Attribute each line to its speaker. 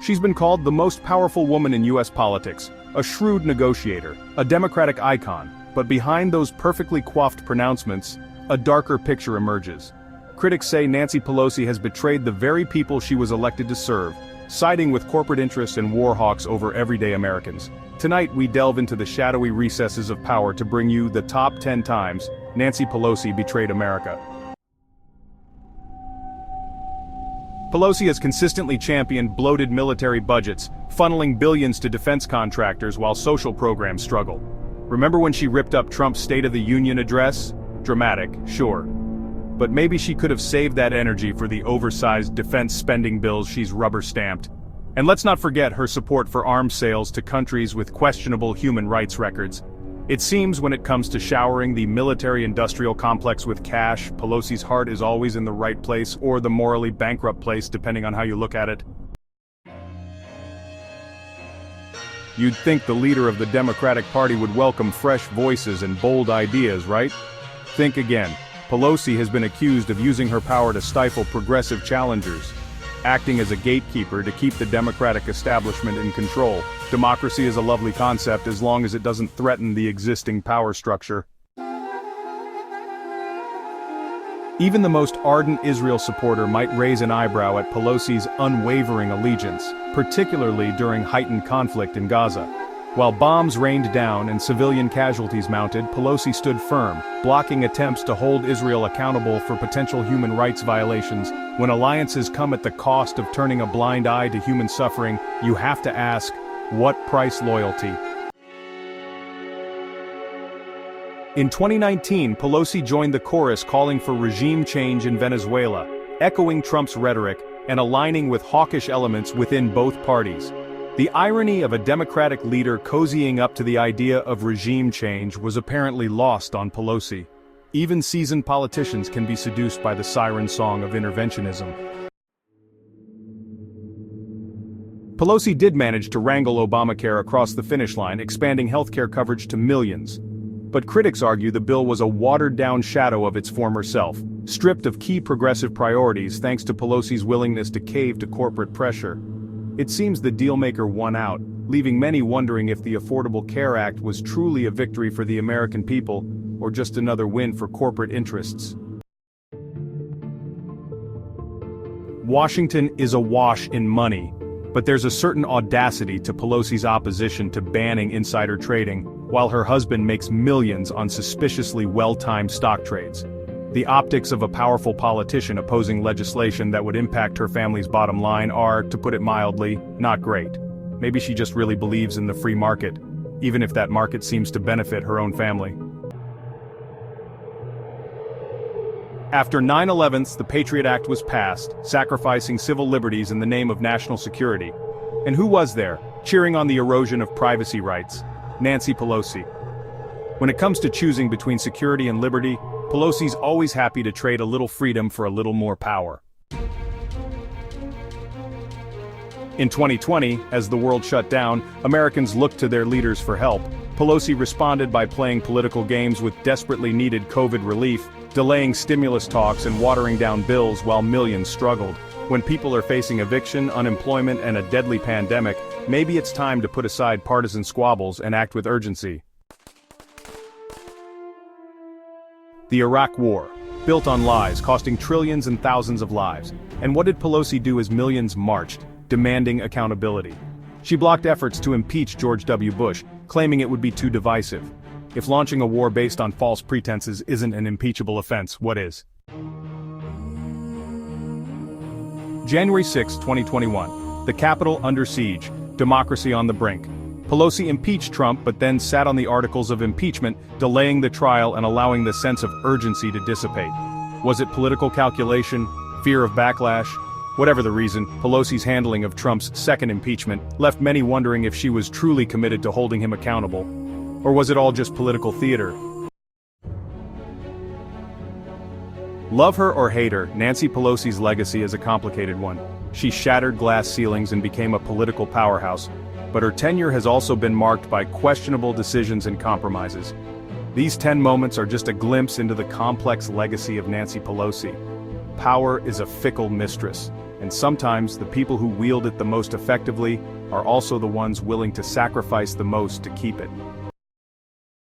Speaker 1: She's been called the most powerful woman in U.S. politics, a shrewd negotiator, a Democratic icon, but behind those perfectly coiffed pronouncements, a darker picture emerges. Critics say Nancy Pelosi has betrayed the very people she was elected to serve, siding with corporate interests and war hawks over everyday Americans. Tonight we delve into the shadowy recesses of power to bring you the top 10 times Nancy Pelosi betrayed America. Pelosi has consistently championed bloated military budgets, funneling billions to defense contractors while social programs struggle. Remember when she ripped up Trump's State of the Union address? Dramatic, sure. But maybe she could have saved that energy for the oversized defense spending bills she's rubber-stamped. And let's not forget her support for arms sales to countries with questionable human rights records. It seems when it comes to showering the military-industrial complex with cash, Pelosi's heart is always in the right place or the morally bankrupt place, depending on how you look at it. You'd think the leader of the Democratic Party would welcome fresh voices and bold ideas, right? Think again. Pelosi has been accused of using her power to stifle progressive challengers, acting as a gatekeeper to keep the Democratic establishment in control. Democracy is a lovely concept as long as it doesn't threaten the existing power structure. Even the most ardent Israel supporter might raise an eyebrow at Pelosi's unwavering allegiance, particularly during heightened conflict in Gaza. While bombs rained down and civilian casualties mounted, Pelosi stood firm, blocking attempts to hold Israel accountable for potential human rights violations. When alliances come at the cost of turning a blind eye to human suffering, you have to ask, what price loyalty? In 2019, Pelosi joined the chorus calling for regime change in Venezuela, echoing Trump's rhetoric and aligning with hawkish elements within both parties. The irony of a Democratic leader cozying up to the idea of regime change was apparently lost on Pelosi. Even seasoned politicians can be seduced by the siren song of interventionism. Pelosi did manage to wrangle Obamacare across the finish line, expanding healthcare coverage to millions. But critics argue the bill was a watered-down shadow of its former self, stripped of key progressive priorities thanks to Pelosi's willingness to cave to corporate pressure. It seems the dealmaker won out, leaving many wondering if the Affordable Care Act was truly a victory for the American people, or just another win for corporate interests. Washington is awash in money, but there's a certain audacity to Pelosi's opposition to banning insider trading, while her husband makes millions on suspiciously well-timed stock trades. The optics of a powerful politician opposing legislation that would impact her family's bottom line are, to put it mildly, not great. Maybe she just really believes in the free market, even if that market seems to benefit her own family. After 9/11, the PATRIOT Act was passed, sacrificing civil liberties in the name of national security. And who was there, cheering on the erosion of privacy rights? Nancy Pelosi. When it comes to choosing between security and liberty, Pelosi's always happy to trade a little freedom for a little more power. In 2020, as the world shut down, Americans looked to their leaders for help. Pelosi responded by playing political games with desperately needed COVID relief, delaying stimulus talks and watering down bills while millions struggled. When people are facing eviction, unemployment, and a deadly pandemic, maybe it's time to put aside partisan squabbles and act with urgency. The Iraq War, built on lies, costing trillions and thousands of lives. And what did Pelosi do as millions marched, demanding accountability? She blocked efforts to impeach George W. Bush, claiming it would be too divisive. If launching a war based on false pretenses isn't an impeachable offense, what is? January 6, 2021. The Capitol under siege, democracy on the brink. Pelosi impeached Trump but then sat on the articles of impeachment, delaying the trial and allowing the sense of urgency to dissipate. Was it political calculation, fear of backlash? Whatever the reason, Pelosi's handling of Trump's second impeachment left many wondering if she was truly committed to holding him accountable. Or was it all just political theater? Love her or hate her, Nancy Pelosi's legacy is a complicated one. She shattered glass ceilings and became a political powerhouse. But her tenure has also been marked by questionable decisions and compromises. These 10 moments are just a glimpse into the complex legacy of Nancy Pelosi. Power is a fickle mistress, and sometimes the people who wield it the most effectively are also the ones willing to sacrifice the most to keep it.